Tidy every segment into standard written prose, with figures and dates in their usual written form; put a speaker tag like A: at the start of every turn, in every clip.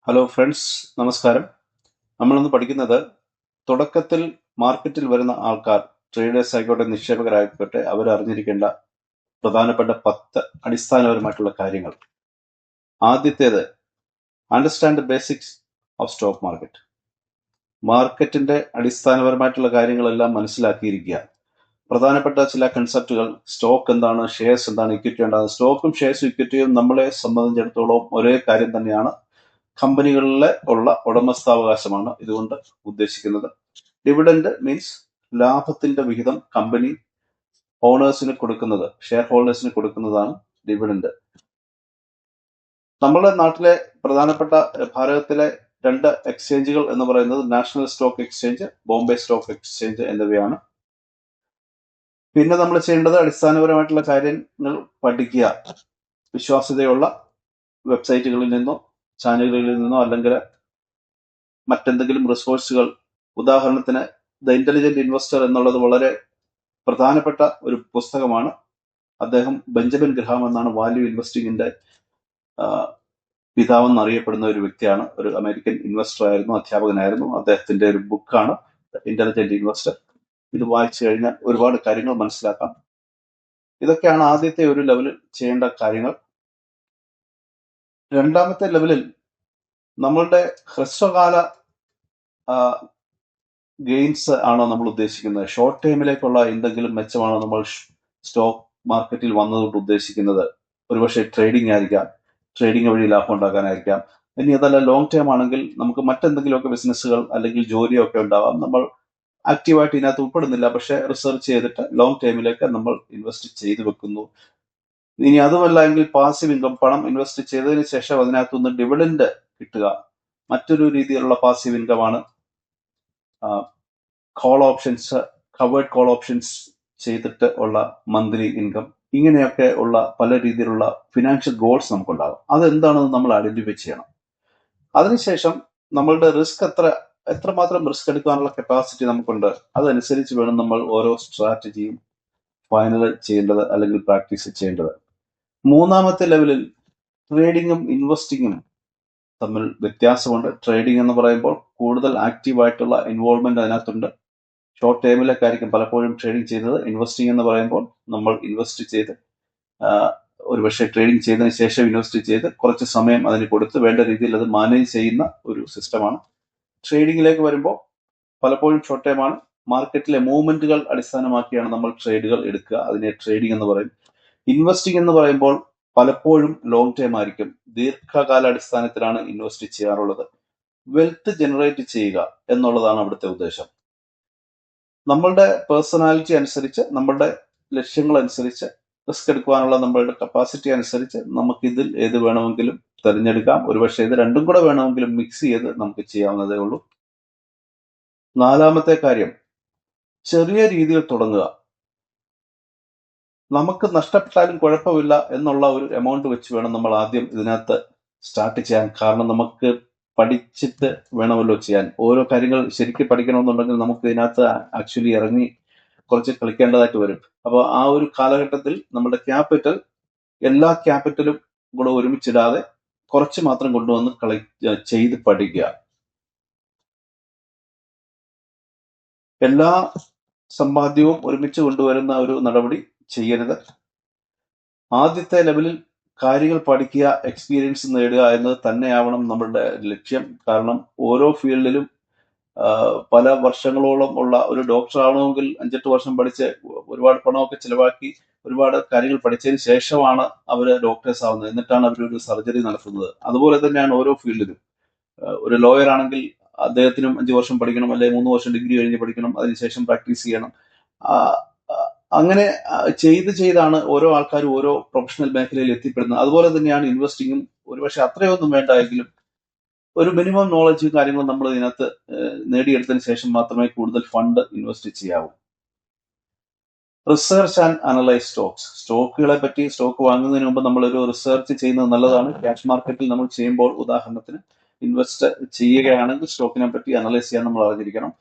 A: Hello friends, നമസ്കാരം. നമ്മളിന്ന് പഠിക്കുന്നത് തുടക്കത്തിൽ മാർക്കറ്റിൽ വരുന്ന ആൾക്കാർ, ട്രേഡേഴ്സ് ആയിക്കോട്ടെ നിക്ഷേപകരായിക്കോട്ടെ, അവർ അറിഞ്ഞിരിക്കേണ്ട പ്രധാനപ്പെട്ട 10 അടിസ്ഥാനപരമായിട്ടുള്ള കാര്യങ്ങൾ. ആദ്യത്തേത്, understand the basics of stock market. മാർക്കറ്റിന്റെ അടിസ്ഥാനപരമായിട്ടുള്ള കാര്യങ്ങളെല്ലാം മനസ്സിലാക്കിയിരിക്കുക. പ്രധാനപ്പെട്ട ചില കൺസെപ്റ്റുകൾ, സ്റ്റോക്ക് എന്താണ്, ഷെയർസ് എന്താണ്, ഇക്വിറ്റി എന്താണ്. സ്റ്റോക്കും ഷെയർസും ഇക്വിറ്റിയും നമ്മളെ സംബന്ധിച്ചിടത്തോളം ഒരേ കാര്യം തന്നെയാണ്. കമ്പനികളിലെ ഉള്ള ഉടമസ്ഥാവകാശമാണ് ഇതുകൊണ്ട് ഉദ്ദേശിക്കുന്നത്. ഡിവിഡൻഡ് മീൻസ് ലാഭത്തിന്റെ വിഹിതം കമ്പനി ഓണേഴ്സിന് കൊടുക്കുന്നത്, ഷെയർ ഹോൾഡേഴ്സിന് കൊടുക്കുന്നതാണ് ഡിവിഡൻഡ്. നമ്മുടെ നാട്ടിലെ പ്രധാനപ്പെട്ട ഭാരതത്തിലെ 2 എക്സ്ചേഞ്ചുകൾ എന്ന് പറയുന്നത് national stock exchange, Bombay stock exchange എന്നിവയാണ്. പിന്നെ നമ്മൾ ചെയ്യേണ്ടത് അടിസ്ഥാനപരമായിട്ടുള്ള കാര്യങ്ങൾ പഠിക്കുക. വിശ്വാസ്യതയുള്ള വെബ്സൈറ്റുകളിൽ നിന്നോ ചാനലുകളിൽ നിന്നോ അല്ലെങ്കിൽ മറ്റെന്തെങ്കിലും റിസോഴ്സുകൾ, ഉദാഹരണത്തിന് ദ ഇന്റലിജന്റ് ഇൻവെസ്റ്റർ എന്നുള്ളത് വളരെ പ്രധാനപ്പെട്ട ഒരു പുസ്തകമാണ്. അദ്ദേഹം ബെഞ്ചമിൻ ഗ്രഹാം എന്നാണ് വാല്യൂ ഇൻവെസ്റ്റിംഗിന്റെ പിതാവെന്ന് അറിയപ്പെടുന്ന ഒരു വ്യക്തിയാണ്. ഒരു അമേരിക്കൻ ഇൻവെസ്റ്റർ ആയിരുന്നു, അധ്യാപകനായിരുന്നു. അദ്ദേഹത്തിന്റെ ഒരു ബുക്കാണ് ഇന്റലിജന്റ് ഇൻവെസ്റ്റർ. ഇത് വായിച്ചു കഴിഞ്ഞാൽ ഒരുപാട് കാര്യങ്ങൾ മനസ്സിലാക്കാം. ഇതൊക്കെയാണ് ആദ്യത്തെ ഒരു ലെവലിൽ ചെയ്യേണ്ട കാര്യങ്ങൾ. രണ്ടാമത്തെ ലെവലിൽ നമ്മളുടെ ഹ്രസ്വകാല ഗെയിൻസ് ആണോ നമ്മൾ ഉദ്ദേശിക്കുന്നത്, ഷോർട്ട് ടൈമിലേക്കുള്ള എന്തെങ്കിലും മെച്ചമാണോ നമ്മൾ സ്റ്റോക്ക് മാർക്കറ്റിൽ വന്നതുകൊണ്ട് ഉദ്ദേശിക്കുന്നത്? ഒരുപക്ഷെ ട്രേഡിംഗ് ആയിരിക്കാം, ട്രേഡിംഗ് വഴി ലാഭം ഉണ്ടാക്കാനായിരിക്കാം. ഇനി അതല്ല ലോങ് ടൈം ആണെങ്കിൽ നമുക്ക് മറ്റെന്തെങ്കിലുമൊക്കെ ബിസിനസ്സുകൾ അല്ലെങ്കിൽ ജോലിയോ ഒക്കെ ഉണ്ടാവാം. നമ്മൾ ആക്റ്റീവായിട്ട് ഇതിനകത്ത് ഉൾപ്പെടുന്നില്ല, പക്ഷെ റിസർച്ച് ചെയ്തിട്ട് ലോങ് ടൈമിലേക്ക് നമ്മൾ ഇൻവെസ്റ്റ് ചെയ്തു വെക്കുന്നു. ഇനി അതുമല്ല എങ്കിൽ പാസീവ് ഇൻകം, പണം ഇൻവെസ്റ്റ് ചെയ്തതിന് ശേഷം അതിനകത്തുനിന്ന് ഡിവിഡൻഡ് കിട്ടുക, മറ്റൊരു രീതിയിലുള്ള പാസീവ് ഇൻകം ആണ്. Call options, covered call options ചെയ്തിട്ട് ഉള്ള മന്ത്ലി ഇൻകം. ഇങ്ങനെയൊക്കെ ഉള്ള പല രീതിയിലുള്ള ഫിനാൻഷ്യൽ ഗോൾസ് നമുക്കുണ്ടാകും. അതെന്താണെന്ന് നമ്മൾ ഐഡന്റിഫൈ ചെയ്യണം. അതിനുശേഷം നമ്മളുടെ റിസ്ക് എത്രമാത്രം റിസ്ക് എടുക്കാനുള്ള കപ്പാസിറ്റി നമുക്കുണ്ട്, അതനുസരിച്ച് വേണം നമ്മൾ ഓരോ സ്ട്രാറ്റജിയും ഫൈനൽ ചെയ്യേണ്ടത് അല്ലെങ്കിൽ പ്രാക്ടീസ് ചെയ്യേണ്ടത്. മൂന്നാമത്തെ ലെവലിൽ ട്രേഡിങ്ങും ഇൻവെസ്റ്റിങ്ങും തമ്മിൽ വ്യത്യാസമുണ്ട്. ട്രേഡിംഗ് എന്ന് പറയുമ്പോൾ കൂടുതൽ ആക്റ്റീവായിട്ടുള്ള ഇൻവോൾവ്മെന്റ് അതിനകത്തുണ്ട്. ഷോർട്ട് ടൈമിലേക്കായിരിക്കും പലപ്പോഴും ട്രേഡിംഗ് ചെയ്യുന്നത്. ഇൻവെസ്റ്റിംഗ് എന്ന് പറയുമ്പോൾ നമ്മൾ ഇൻവെസ്റ്റ് ചെയ്ത് ഒരുപക്ഷെ ട്രേഡിംഗ് ചെയ്തതിന് ശേഷം ഇൻവെസ്റ്റ് ചെയ്ത് കുറച്ച് സമയം അതിന് കൊടുത്ത് വേണ്ട രീതിയിൽ അത് മാനേജ് ചെയ്യുന്ന ഒരു സിസ്റ്റമാണ്. ട്രേഡിങ്ങിലേക്ക് വരുമ്പോൾ പലപ്പോഴും ഷോർട്ട് ടൈമാണ്. മാർക്കറ്റിലെ മൂവ്മെന്റുകൾ അടിസ്ഥാനമാക്കിയാണ് നമ്മൾ ട്രേഡുകൾ എടുക്കുക. അതിനെ ട്രേഡിംഗ് എന്ന് പറയും. ഇൻവെസ്റ്റിംഗ് എന്ന് പറയുമ്പോൾ പലപ്പോഴും ലോങ് ടൈം ആയിരിക്കും. ദീർഘകാല അടിസ്ഥാനത്തിലാണ് ഇൻവെസ്റ്റ് ചെയ്യാറുള്ളത്. വെൽത്ത് ജനറേറ്റ് ചെയ്യുക എന്നുള്ളതാണ് അവിടുത്തെ ഉദ്ദേശം. നമ്മളുടെ പേഴ്സണാലിറ്റി അനുസരിച്ച്, നമ്മളുടെ ലക്ഷ്യങ്ങൾ അനുസരിച്ച്, റിസ്ക് എടുക്കുവാനുള്ള നമ്മളുടെ കപ്പാസിറ്റി അനുസരിച്ച് നമുക്ക് ഇതിൽ ഏത് വേണമെങ്കിലും തിരഞ്ഞെടുക്കാം. ഒരുപക്ഷെ ഇത് രണ്ടും കൂടെ വേണമെങ്കിലും മിക്സ് ചെയ്ത് നമുക്ക് ചെയ്യാവുന്നതേ ഉള്ളൂ. നാലാമത്തെ കാര്യം, ചെറിയ രീതിയിൽ തുടങ്ങുക. നമുക്ക് നഷ്ടപ്പെട്ടാലും കുഴപ്പമില്ല എന്നുള്ള ഒരു എമൗണ്ട് വെച്ച് വേണം നമ്മൾ ആദ്യം ഇതിനകത്ത് സ്റ്റാർട്ട് ചെയ്യാൻ. കാരണം നമുക്ക് പഠിച്ചിട്ട് വേണമല്ലോ ചെയ്യാൻ. ഓരോ കാര്യങ്ങൾ ശരിക്കും പഠിക്കണമെന്നുണ്ടെങ്കിൽ നമുക്ക് ഇതിനകത്ത് ആക്ച്വലി ഇറങ്ങി കുറച്ച് കളിക്കേണ്ടതായിട്ട് വരും. അപ്പോൾ ആ ഒരു കാലഘട്ടത്തിൽ നമ്മുടെ ക്യാപിറ്റൽ, എല്ലാ ക്യാപിറ്റലും കൂടെ ഒരുമിച്ചിടാതെ കുറച്ച് മാത്രം കൊണ്ടുവന്ന് ചെയ്ത് പഠിക്കുക. എല്ലാ സമ്പാദ്യവും ഒരുമിച്ച് കൊണ്ടുവരുന്ന ഒരു നടപടി ചെയ്യരുത്. ആദ്യത്തെ ലെവലിൽ കാര്യങ്ങൾ പഠിക്കുക, എക്സ്പീരിയൻസ് നേടുക എന്നത് തന്നെയാവണം നമ്മളുടെ ലക്ഷ്യം. കാരണം ഓരോ ഫീൽഡിലും പല വർഷങ്ങളോളം ഉള്ള ഒരു ഡോക്ടർ ആവണമെങ്കിൽ 5-8 വർഷം പഠിച്ച് ഒരുപാട് പണമൊക്കെ ചിലവാക്കി ഒരുപാട് കാര്യങ്ങൾ പഠിച്ചതിന് ശേഷമാണ് അവർ ഡോക്ടേഴ്സ് ആവുന്നത്. എന്നിട്ടാണ് അവരൊരു സർജറി നടത്തുന്നത്. അതുപോലെ തന്നെയാണ് ഓരോ ഫീൽഡിലും. ഒരു ലോയർ ആണെങ്കിൽ അദ്ദേഹത്തിനും 5 വർഷം പഠിക്കണം, അല്ലെങ്കിൽ 3 വർഷം ഡിഗ്രി കഴിഞ്ഞ് പഠിക്കണം, അതിനുശേഷം പ്രാക്ടീസ് ചെയ്യണം. അങ്ങനെ ചെയ്താണ് ഓരോ ആൾക്കാരും ഓരോ പ്രൊഫഷണൽ മേഖലയിൽ എത്തിപ്പെടുന്നത്. അതുപോലെ തന്നെയാണ് ഇൻവെസ്റ്റിങ്ങും. ഒരുപക്ഷെ അത്രയൊന്നും വേണ്ട എങ്കിലും ഒരു മിനിമം നോളജ് കാര്യങ്ങളും നമ്മൾ ഇതിനകത്ത് നേടിയെടുത്തതിന് ശേഷം മാത്രമേ കൂടുതൽ ഫണ്ട് ഇൻവെസ്റ്റ് ചെയ്യാവൂ. Research and analyse stocks. സ്റ്റോക്കുകളെ പറ്റി, സ്റ്റോക്ക് വാങ്ങുന്നതിന് മുമ്പ് നമ്മളൊരു റിസർച്ച് ചെയ്യുന്നത് നല്ലതാണ്. ക്യാഷ് മാർക്കറ്റിൽ നമ്മൾ ചെയ്യുമ്പോൾ, ഉദാഹരണത്തിന് ഇൻവെസ്റ്റ് ചെയ്യുകയാണെങ്കിൽ സ്റ്റോക്കിനെ പറ്റി അനലൈസ് ചെയ്യാൻ നമ്മൾ അറിഞ്ഞിരിക്കണം.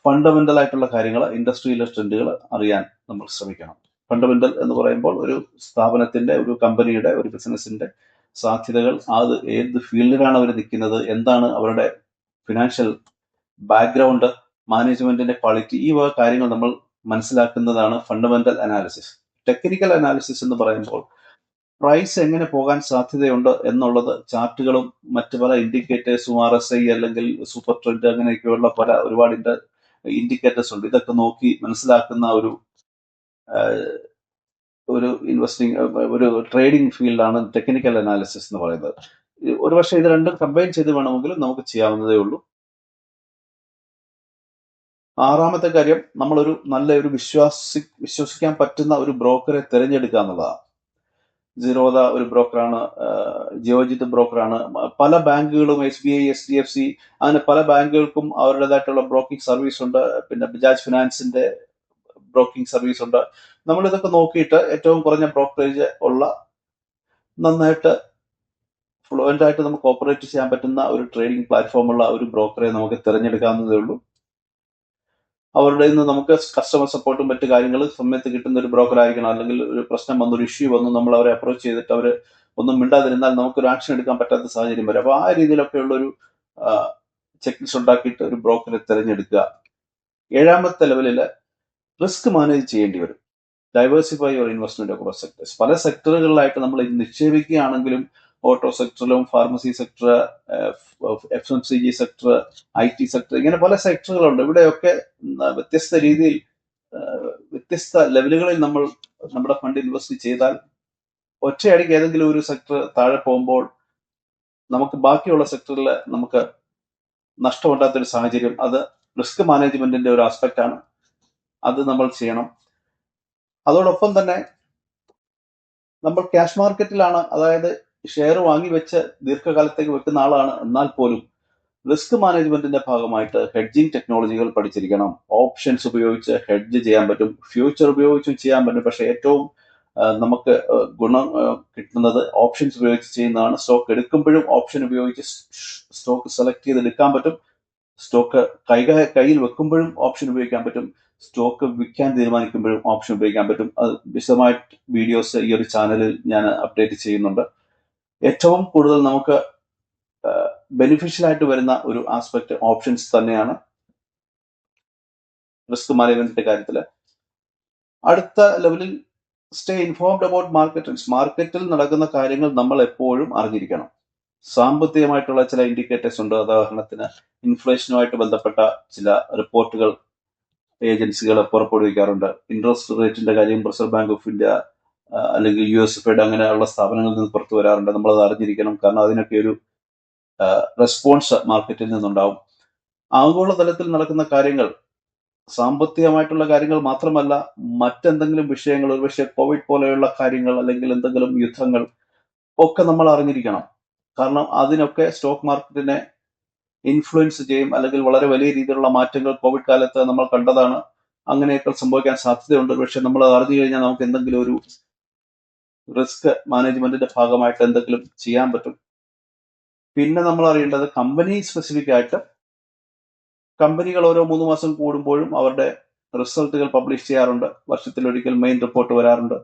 A: ഫണ്ടമെന്റൽ ആയിട്ടുള്ള കാര്യങ്ങൾ, ഇൻഡസ്ട്രിയിലെ ട്രെൻഡുകൾ അറിയാൻ നമ്മൾ ശ്രമിക്കണം. ഫണ്ടമെന്റൽ എന്ന് പറയുമ്പോൾ ഒരു സ്ഥാപനത്തിന്റെ, ഒരു കമ്പനിയുടെ, ഒരു ബിസിനസിന്റെ സാധ്യതകൾ, അത് ഏത് ഫീൽഡിലാണ് അവർ നിൽക്കുന്നത്, എന്താണ് അവരുടെ ഫിനാൻഷ്യൽ ബാക്ക്ഗ്രൗണ്ട്, മാനേജ്മെന്റിന്റെ ക്വാളിറ്റി, ഈ വക കാര്യങ്ങൾ നമ്മൾ മനസ്സിലാക്കുന്നതാണ് ഫണ്ടമെന്റൽ അനാലിസിസ്. ടെക്നിക്കൽ അനാലിസിസ് എന്ന് പറയുമ്പോൾ പ്രൈസ് എങ്ങനെ പോകാൻ സാധ്യതയുണ്ട് എന്നുള്ളത് ചാർട്ടുകളും മറ്റു പല ഇൻഡിക്കേറ്റേഴ്സും, RSI അല്ലെങ്കിൽ സൂപ്പർ ട്രെൻഡ്, അങ്ങനെയൊക്കെയുള്ള ഒരുപാട് ഇൻഡിക്കേറ്റേഴ്സ് ഉണ്ട്. ഇതൊക്കെ നോക്കി മനസ്സിലാക്കുന്ന ഒരു ഇൻവെസ്റ്റിംഗ്, ഒരു ട്രേഡിംഗ് ഫീൽഡാണ് ടെക്നിക്കൽ അനാലിസിസ് എന്ന് പറയുന്നത്. ഒരുപക്ഷെ ഇത് രണ്ടും കമ്പൈൻ ചെയ്ത് വേണമെങ്കിലും നമുക്ക് ചെയ്യാവുന്നതേ ഉള്ളൂ. ആറാമത്തെ കാര്യം, നമ്മളൊരു നല്ലൊരു വിശ്വസിക്കാൻ പറ്റുന്ന ഒരു ബ്രോക്കറെ തിരഞ്ഞെടുക്കുക എന്നുള്ളതാണ്. സീറോദ ഒരു ബ്രോക്കറാണ്, ജിയോജിത് ബ്രോക്കറാണ്. പല ബാങ്കുകളും, SBI, HDFC, അങ്ങനെ പല ബാങ്കുകൾക്കും അവരുടേതായിട്ടുള്ള ബ്രോക്കിംഗ് സർവീസ് ഉണ്ട്. പിന്നെ ബജാജ് ഫിനാൻസിന്റെ ബ്രോക്കിംഗ് സർവീസ് ഉണ്ട്. നമ്മൾ ഇതൊക്കെ നോക്കിയിട്ട് ഏറ്റവും കുറഞ്ഞ ബ്രോക്കറേജ് ഉള്ള, നന്നായിട്ട് ഫ്ലുവൻ്റ് ആയിട്ട് നമുക്ക് ഓപ്പറേറ്റ് ചെയ്യാൻ പറ്റുന്ന ഒരു ട്രേഡിംഗ് പ്ലാറ്റ്ഫോം ഉള്ള ഒരു ബ്രോക്കറെ നമുക്ക് തിരഞ്ഞെടുക്കാവുന്നതേ ഉള്ളൂ. അവരുടെ നിന്ന് നമുക്ക് കസ്റ്റമർ സപ്പോർട്ടും മറ്റു കാര്യങ്ങളും സമയത്ത് കിട്ടുന്ന ഒരു ബ്രോക്കർ ആയിരിക്കണം. അല്ലെങ്കിൽ ഒരു പ്രശ്നം വന്നു, ഒരു ഇഷ്യൂ വന്നു, നമ്മൾ അവരെ അപ്രോച്ച് ചെയ്തിട്ട് അവർ ഒന്നും മിണ്ടാതിരുന്നാൽ നമുക്കൊരു ആക്ഷൻ എടുക്കാൻ പറ്റാത്ത സാഹചര്യം വരും. അപ്പോൾ ആ രീതിയിലൊക്കെയുള്ള ഒരു ചെക്ക് ലിസ്റ്റ് ഉണ്ടാക്കിയിട്ട് ഒരു ബ്രോക്കറെ തിരഞ്ഞെടുക്കുക. ഏഴാമത്തെ ലെവലിൽ റിസ്ക് മാനേജ് ചെയ്യേണ്ടി വരും. Diversify your investment across sectors. പല സെക്ടറുകളിലായിട്ട് നമ്മൾ നിക്ഷേപിക്കുകയാണെങ്കിലും, ഓട്ടോ സെക്ടറിലും, pharmacy sector, FMCG sector, IT sector, ഇങ്ങനെ പല സെക്ടറുകളുണ്ട്. ഇവിടെയൊക്കെ വ്യത്യസ്ത രീതിയിൽ, വ്യത്യസ്ത ലെവലുകളിൽ നമ്മൾ നമ്മുടെ ഫണ്ട് ഇൻവെസ്റ്റ് ചെയ്താൽ ഒറ്റയടിക്ക് ഏതെങ്കിലും ഒരു സെക്ടർ താഴെ പോകുമ്പോൾ നമുക്ക് ബാക്കിയുള്ള സെക്ടറിൽ നമുക്ക് നഷ്ടമുണ്ടാത്തൊരു സാഹചര്യം, അത് റിസ്ക് മാനേജ്മെന്റിന്റെ ഒരു ആസ്പെക്റ്റ് ആണ്. അത് നമ്മൾ ചെയ്യണം. അതോടൊപ്പം തന്നെ നമ്മൾ ക്യാഷ് മാർക്കറ്റിലാണ്, അതായത് ഷെയർ വാങ്ങി വെച്ച് ദീർഘകാലത്തേക്ക് വെക്കുന്ന ആളാണ്. എന്നാൽ പോലും റിസ്ക് മാനേജ്മെന്റിന്റെ ഭാഗമായിട്ട് ഹെഡ്ജിങ് ടെക്നോളജികൾ പഠിച്ചിരിക്കണം. ഓപ്ഷൻസ് ഉപയോഗിച്ച് ഹെഡ്ജ് ചെയ്യാൻ പറ്റും, ഫ്യൂച്ചർ ഉപയോഗിച്ചും ചെയ്യാൻ പറ്റും. പക്ഷെ ഏറ്റവും നമുക്ക് ഗുണം കിട്ടുന്നത് ഓപ്ഷൻസ് ഉപയോഗിച്ച് ചെയ്യുന്നതാണ്. സ്റ്റോക്ക് എടുക്കുമ്പോഴും ഓപ്ഷൻ ഉപയോഗിച്ച് സ്റ്റോക്ക് സെലക്ട് ചെയ്ത് എടുക്കാൻ പറ്റും. സ്റ്റോക്ക് കയ്യിൽ വെക്കുമ്പോഴും ഓപ്ഷൻ ഉപയോഗിക്കാൻ പറ്റും. സ്റ്റോക്ക് വിൽക്കാൻ തീരുമാനിക്കുമ്പോഴും ഓപ്ഷൻ ഉപയോഗിക്കാൻ പറ്റും. അത് വിശദമായിട്ട് വീഡിയോസ് ഈ ഒരു ചാനലിൽ ഞാൻ അപ്ഡേറ്റ് ചെയ്യുന്നുണ്ട്. ഏറ്റവും കൂടുതൽ നമുക്ക് ബെനിഫിഷ്യൽ ആയിട്ട് വരുന്ന ഒരു ആസ്പെക്ട് ഓപ്ഷൻസ് തന്നെയാണ് റിസ്ക് മാനേജ്മെന്റിന്റെ കാര്യത്തിൽ. അടുത്ത ലെവലിൽ സ്റ്റേ ഇൻഫോംഡ് അബൌട്ട് മാർക്കറ്റ്. മാർക്കറ്റിൽ നടക്കുന്ന കാര്യങ്ങൾ നമ്മൾ എപ്പോഴും അറിഞ്ഞിരിക്കണം. സാമ്പത്തികമായിട്ടുള്ള ചില ഇൻഡിക്കേറ്റേഴ്സ് ഉണ്ട്. ഉദാഹരണത്തിന് ഇൻഫ്ലേഷനുമായിട്ട് ബന്ധപ്പെട്ട ചില റിപ്പോർട്ടുകൾ ഏജൻസികൾ പുറപ്പെടുവിക്കാറുണ്ട്. ഇൻട്രസ്റ്റ് റേറ്റിന്റെ കാര്യം റിസർവ് ബാങ്ക് ഓഫ് ഇന്ത്യ അല്ലെങ്കിൽ US ഫെഡ് അങ്ങനെയുള്ള സ്ഥാപനങ്ങളിൽ നിന്ന് പുറത്തു വരാറുണ്ട്. നമ്മളത് അറിഞ്ഞിരിക്കണം. കാരണം അതിനൊക്കെ ഒരു റെസ്പോൺസ് മാർക്കറ്റിൽ നിന്നുണ്ടാവും. ആഗോളതലത്തിൽ നടക്കുന്ന കാര്യങ്ങൾ, സാമ്പത്തികമായിട്ടുള്ള കാര്യങ്ങൾ മാത്രമല്ല, മറ്റെന്തെങ്കിലും വിഷയങ്ങൾ, ഒരുപക്ഷെ കോവിഡ് പോലെയുള്ള കാര്യങ്ങൾ അല്ലെങ്കിൽ എന്തെങ്കിലും യുദ്ധങ്ങൾ ഒക്കെ നമ്മൾ അറിഞ്ഞിരിക്കണം. കാരണം അതിനൊക്കെ സ്റ്റോക്ക് മാർക്കറ്റിനെ ഇൻഫ്ലുവൻസ് ചെയ്യും, അല്ലെങ്കിൽ വളരെ വലിയ രീതിയിലുള്ള മാറ്റങ്ങൾ കോവിഡ് കാലത്ത് നമ്മൾ കണ്ടതാണ്. അങ്ങനെയൊക്കെ സംഭവിക്കാൻ സാധ്യതയുണ്ട്. പക്ഷെ നമ്മൾ അത് അറിഞ്ഞു കഴിഞ്ഞാൽ നമുക്ക് എന്തെങ്കിലും ഒരു റിസ്ക് മാനേജ്മെന്റിന്റെ ഭാഗമായിട്ട് എന്തെങ്കിലും ചെയ്യാൻ പറ്റും. പിന്നെ നമ്മൾ അറിയേണ്ടത് കമ്പനി സ്പെസിഫിക് ആയിട്ട്, കമ്പനികൾ ഓരോ 3 മാസം കൂടുമ്പോഴും അവരുടെ റിസൾട്ടുകൾ പബ്ലിഷ് ചെയ്യാറുണ്ട്. വർഷത്തിലൊരിക്കൽ മെയിൻ റിപ്പോർട്ട് വരാറുണ്ട്.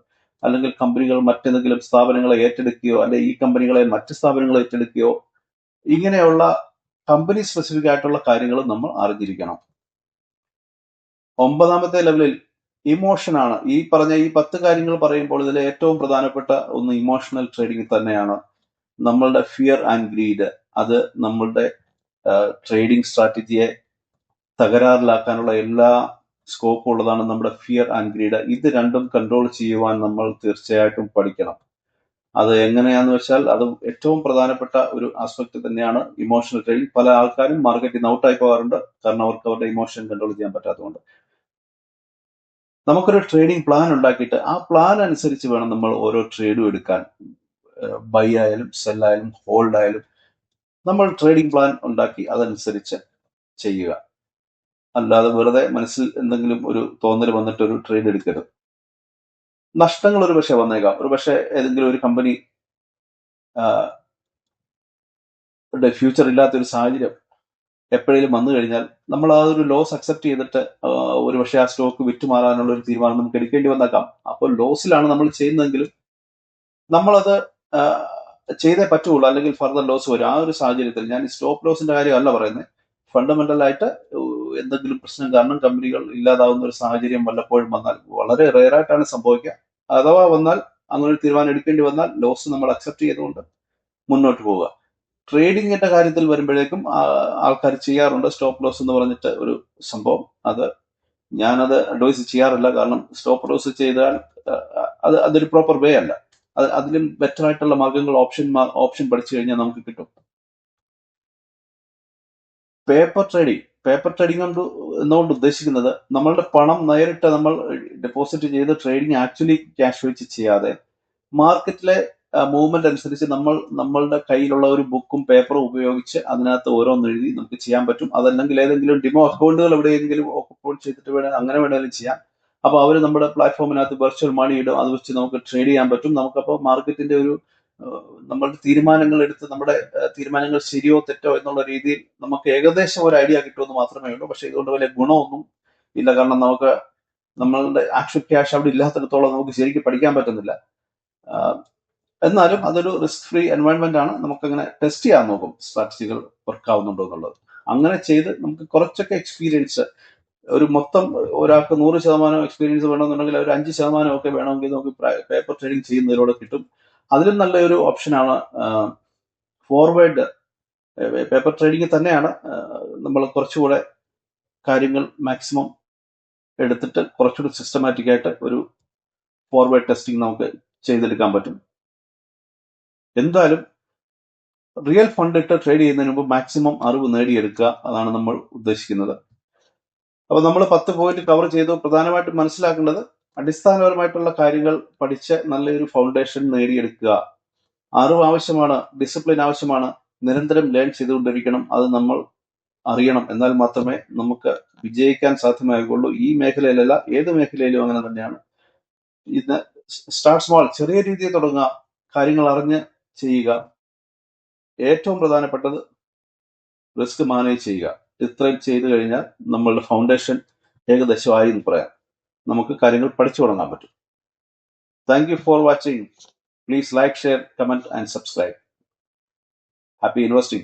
A: അല്ലെങ്കിൽ കമ്പനികൾ മറ്റെന്തെങ്കിലും സ്ഥാപനങ്ങളെ ഏറ്റെടുക്കുകയോ, അല്ലെങ്കിൽ ഈ കമ്പനികളെ മറ്റ് സ്ഥാപനങ്ങൾ ഏറ്റെടുക്കുകയോ, ഇങ്ങനെയുള്ള കമ്പനി സ്പെസിഫിക് ആയിട്ടുള്ള കാര്യങ്ങളും നമ്മൾ അറിഞ്ഞിരിക്കണം. 9ാമത്തെ ലെവലിൽ ഇമോഷൻ ആണ്. ഈ പറഞ്ഞ ഈ 10 കാര്യങ്ങൾ പറയുമ്പോൾ ഇതിൽ ഏറ്റവും പ്രധാനപ്പെട്ട ഒന്ന് ഇമോഷണൽ ട്രേഡിംഗ് തന്നെയാണ്. നമ്മളുടെ ഫിയർ ആൻഡ് ഗ്രീഡ്, അത് നമ്മളുടെ ട്രേഡിംഗ് സ്ട്രാറ്റജിയെ തകരാറിലാക്കാനുള്ള എല്ലാ സ്കോപ്പും ഉള്ളതാണ്. നമ്മുടെ ഫിയർ ആൻഡ് ഗ്രീഡ്, ഇത് രണ്ടും കൺട്രോൾ ചെയ്യുവാൻ നമ്മൾ തീർച്ചയായിട്ടും പഠിക്കണം. അത് എങ്ങനെയാന്ന് വെച്ചാൽ അത് ഏറ്റവും പ്രധാനപ്പെട്ട ഒരു ആസ്പെക്ട് തന്നെയാണ് ഇമോഷണൽ ട്രേഡിംഗ്. പല ആൾക്കാരും മാർക്കറ്റിൽ നിന്ന് ഔട്ടായി പോകാറുണ്ട്, കാരണം അവർക്ക് അവരുടെ ഇമോഷൻ കൺട്രോൾ ചെയ്യാൻ പറ്റാത്തതുകൊണ്ട്. നമുക്കൊരു ട്രേഡിംഗ് പ്ലാൻ ഉണ്ടാക്കിയിട്ട് ആ പ്ലാൻ അനുസരിച്ച് വേണം നമ്മൾ ഓരോ ട്രേഡും എടുക്കാൻ. ബൈ ആയാലും സെൽ ആയാലും ഹോൾഡ് ആയാലും നമ്മൾ ട്രേഡിംഗ് പ്ലാൻ ഉണ്ടാക്കി അതനുസരിച്ച് ചെയ്യുക. അല്ലാതെ വെറുതെ മനസ്സിൽ എന്തെങ്കിലും ഒരു തോന്നൽ വന്നിട്ട് ഒരു ട്രേഡ് എടുക്കരുത്. നഷ്ടങ്ങൾ ഒരു പക്ഷെ വന്നേക്കാം. ഒരു പക്ഷെ ഏതെങ്കിലും ഒരു കമ്പനി ഫ്യൂച്ചർ ഇല്ലാത്തൊരു സാഹചര്യം എപ്പോഴേലും വന്നു കഴിഞ്ഞാൽ നമ്മൾ ആ ഒരു ലോസ് അക്സെപ്റ്റ് ചെയ്തിട്ട് ഒരു പക്ഷെ ആ സ്റ്റോക്ക് വിറ്റുമാറാനുള്ള ഒരു തീരുമാനം നമുക്ക് എടുക്കേണ്ടി വന്നേക്കാം. അപ്പോൾ ലോസിലാണ് നമ്മൾ ചെയ്യുന്നതെങ്കിലും നമ്മളത് ചെയ്തേ പറ്റുള്ളൂ, അല്ലെങ്കിൽ ഫർദർ ലോസ് വരും. ആ ഒരു സാഹചര്യത്തിൽ ഞാൻ സ്റ്റോപ്പ് ലോസിന്റെ കാര്യമല്ല പറയുന്നത്, ഫണ്ടമെന്റൽ ആയിട്ട് എന്തെങ്കിലും പ്രശ്നം കാരണം കമ്പനികൾ ഇല്ലാതാവുന്ന ഒരു സാഹചര്യം വല്ലപ്പോഴും വന്നാൽ, വളരെ റെയർ ആയിട്ടാണ് സംഭവിക്കുക, അഥവാ വന്നാൽ അങ്ങനെ ഒരു തീരുമാനം എടുക്കേണ്ടി വന്നാൽ ലോസ് നമ്മൾ അക്സെപ്റ്റ് ചെയ്തുകൊണ്ട് മുന്നോട്ട് പോവുക. ട്രേഡിങ്ങിന്റെ കാര്യത്തിൽ വരുമ്പോഴേക്കും ആൾക്കാർ ചെയ്യാറുണ്ട് സ്റ്റോപ്പ് ലോസ് എന്ന് പറഞ്ഞിട്ട് ഒരു സംഭവം. ഞാനത് അഡ്വൈസ് ചെയ്യാറില്ല. കാരണം സ്റ്റോപ്പ് ലോസ് ചെയ്താൽ അതൊരു പ്രോപ്പർ വേ അല്ല. അതിലും ബെറ്റർ ആയിട്ടുള്ള മാർഗങ്ങൾ ഓപ്ഷൻ പഠിച്ചു കഴിഞ്ഞാൽ നമുക്ക് കിട്ടും. പേപ്പർ ട്രേഡിംഗ് എന്നുകൊണ്ട് ഉദ്ദേശിക്കുന്നത് നമ്മളുടെ പണം നേരിട്ട് നമ്മൾ ഡെപ്പോസിറ്റ് ചെയ്ത് ട്രേഡിംഗ് ആക്ച്വലി ക്യാഷ് വെച്ച് ചെയ്യാതെ മാർക്കറ്റിലെ മൂവ്മെന്റ് അനുസരിച്ച് നമ്മളുടെ കയ്യിലുള്ള ഒരു ബുക്കും പേപ്പറും ഉപയോഗിച്ച് അതിനകത്ത് ഓരോന്ന് എഴുതി നമുക്ക് ചെയ്യാൻ പറ്റും. അതല്ലെങ്കിൽ ഏതെങ്കിലും ഡിമോ അക്കൗണ്ടുകൾ എവിടെയെങ്കിലും ഓപ്പൺ ചെയ്തിട്ട് അങ്ങനെ വേണമെങ്കിലും ചെയ്യാം. അപ്പൊ അവർ നമ്മുടെ പ്ലാറ്റ്ഫോമിനകത്ത് വെർച്വൽ മണി ഇടും, അത് വെച്ച് നമുക്ക് ട്രേഡ് ചെയ്യാൻ പറ്റും. നമുക്കപ്പോൾ മാർക്കറ്റിന്റെ ഒരു നമ്മളുടെ തീരുമാനങ്ങൾ എടുത്ത് നമ്മുടെ തീരുമാനങ്ങൾ ശരിയോ തെറ്റോ എന്നുള്ള രീതിയിൽ നമുക്ക് ഏകദേശം ഒരു ഐഡിയ കിട്ടുമെന്ന് മാത്രമേ ഉള്ളൂ. പക്ഷെ ഇതുകൊണ്ട് വലിയ ഗുണമൊന്നും ഇല്ല. കാരണം നമുക്ക് നമ്മളുടെ ആക്ച്വൽ ക്യാഷ് അവിടെ ഇല്ലാത്തിടത്തോളം നമുക്ക് ശരിക്കും പഠിക്കാൻ പറ്റുന്നില്ല. എന്നാലും അതൊരു റിസ്ക് ഫ്രീ എൻവയോൺമെന്റ് ആണ്. നമുക്കങ്ങനെ ടെസ്റ്റ് ചെയ്യാൻ നോക്കും സ്ട്രാറ്റജികൾ വർക്ക് ആവുന്നുണ്ടോ എന്നുള്ളത്. അങ്ങനെ ചെയ്ത് നമുക്ക് കുറച്ചൊക്കെ എക്സ്പീരിയൻസ്, ഒരു മൊത്തം ഒരാൾക്ക് 100% എക്സ്പീരിയൻസ് വേണമെന്നുണ്ടെങ്കിൽ ഒരു 5% ഒക്കെ വേണമെങ്കിൽ നമുക്ക് പേപ്പർ ട്രേഡിംഗ് ചെയ്യുന്നതിലൂടെ കിട്ടും. അതിലും നല്ലൊരു ഓപ്ഷനാണ് ഫോർവേഡ്. പേപ്പർ ട്രേഡിംഗ് തന്നെയാണ് നമ്മൾ കുറച്ചുകൂടെ കാര്യങ്ങൾ മാക്സിമം എടുത്തിട്ട് കുറച്ചുകൂടി സിസ്റ്റമാറ്റിക് ആയിട്ട് ഒരു ഫോർവേഡ് ടെസ്റ്റിംഗ് നമുക്ക് ചെയ്തെടുക്കാൻ പറ്റും. എന്തായാലും റിയൽ ഫണ്ട് ഇട്ട് ട്രേഡ് ചെയ്യുന്നതിന് മുമ്പ് മാക്സിമം അറിവ് നേടിയെടുക്കുക, അതാണ് നമ്മൾ ഉദ്ദേശിക്കുന്നത്. അപ്പൊ നമ്മൾ 10 പോയിന്റ് കവർ ചെയ്തു. പ്രധാനമായിട്ടും മനസ്സിലാക്കേണ്ടത് അടിസ്ഥാനപരമായിട്ടുള്ള കാര്യങ്ങൾ പഠിച്ച് നല്ലൊരു ഫൗണ്ടേഷൻ നേടിയെടുക്കുക. അറിവ് ആവശ്യമാണ്, ഡിസിപ്ലിൻ ആവശ്യമാണ്, നിരന്തരം ലേൺ ചെയ്തുകൊണ്ടിരിക്കണം. അത് നമ്മൾ അറിയണം. എന്നാൽ മാത്രമേ നമുക്ക് വിജയിക്കാൻ സാധ്യമാകുള്ളൂ. ഈ മേഖലയിലല്ല, ഏത് മേഖലയിലും അങ്ങനെ തന്നെയാണ്. ഇത് സ്റ്റാർട്ട് സ്മോൾ, ചെറിയ രീതിയിൽ തുടങ്ങുക, കാര്യങ്ങൾ അറിഞ്ഞ് ചെയ്യുക. ഏറ്റവും പ്രധാനപ്പെട്ടത് റിസ്ക് മാനേജ് ചെയ്യുക. ഇത്രയും ചെയ്തു കഴിഞ്ഞാൽ നമ്മളുടെ ഫൗണ്ടേഷൻ ഏകദേശമായി എന്ന് പറയാം. നമുക്ക് കാര്യങ്ങൾ പഠിച്ചു തുടങ്ങാൻ പറ്റും. Thank you for watching. Please like, share, comment and subscribe. Happy investing.